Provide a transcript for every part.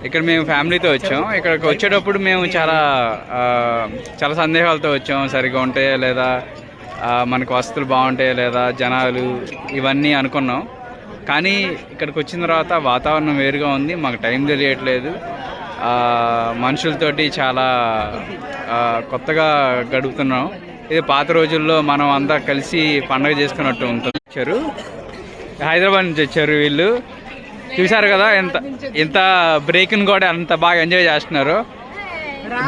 ఇక్కడ మేము ఫ్యామిలీతో వచ్చాం. ఇక్కడికి వచ్చేటప్పుడు మేము చాలా సందేహాలతో వచ్చాం. సరిగ్గా ఉంటాయా లేదా, మనకు వస్తువులు బాగుంటాయా లేదా, జనాలు ఇవన్నీ అనుకున్నాం. కానీ ఇక్కడికి వచ్చిన తర్వాత వాతావరణం వేరుగా ఉంది. మాకు టైం తెలియట్లేదు. మనుషులతోటి చాలా కొత్తగా గడుపుతున్నాం. ఇది పాత రోజుల్లో మనం అంతా కలిసి పండగ చేసుకున్నట్టు ఉంటుంది. వచ్చారు హైదరాబాద్ నుంచి వచ్చారు వీళ్ళు. చూసారు కదా ఎంత బ్రేక్ని కూడా అంత బాగా ఎంజాయ్ చేస్తున్నారు.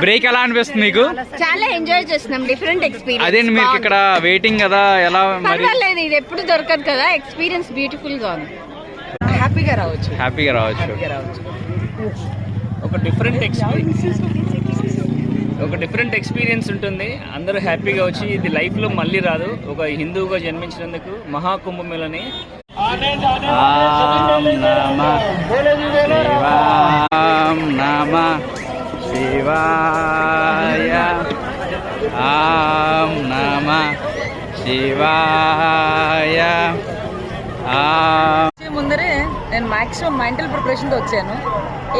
బ్రేక్ ఎలా అనిపిస్తుంది మీకు? చాలా ఎంజాయ్ చేస్తున్నాం. Different experience. అదే మీకు ఇక్కడ వెయిటింగ్ కదా, ఎలా మరి? పర్వాలేదు, ఇది ఎప్పుడు దొరకదు కదా. ఎక్స్పీరియన్స్ బ్యూటిఫుల్ గా ఉంది. హ్యాపీగా రావచ్చు. ఒక డిఫరెంట్ ఎక్స్పీరియన్స్ ఉంటుంది. అందరూ హ్యాపీగా వచ్చి, ఇది లైఫ్లో మళ్ళీ రాదు. ఒక హిందువుగా జన్మించినందుకు మహాకుంభమేళని శివాయ ఆం నమః శివాయ. ముందరే నేను మాక్సిమం మెంటల్ ప్రిపరేషన్తో వచ్చాను.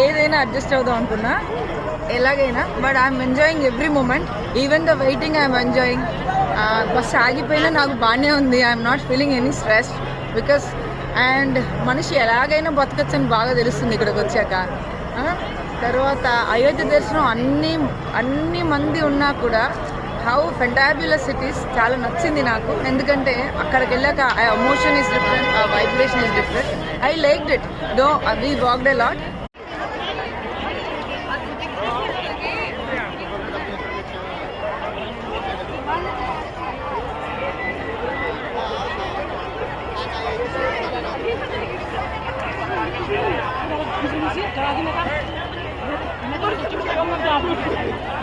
ఏదైనా అడ్జస్ట్ అవుదాం అనుకున్నా ఎలాగైనా. But I'm enjoying every moment. Even the waiting I'm enjoying. Bus ఆగిపోయినా నాకు బాగానే ఉంది. I'm not feeling any stress because and మనిషి ఎలాగైనా బతకచ్చని బాగా తెలుస్తుంది ఇక్కడికి వచ్చాక. తర్వాత అయోధ్య దర్శనం అన్ని మంది ఉన్నా కూడా హౌ ఫెంటాబ్యులస్ ఇట్ ఈస్ చాలా నచ్చింది నాకు. ఎందుకంటే అక్కడికి వెళ్ళాక ఆ ఎమోషన్ ఈస్ డిఫరెంట్, ఆ vibration is different. I liked it though we walked a lot. Gracias.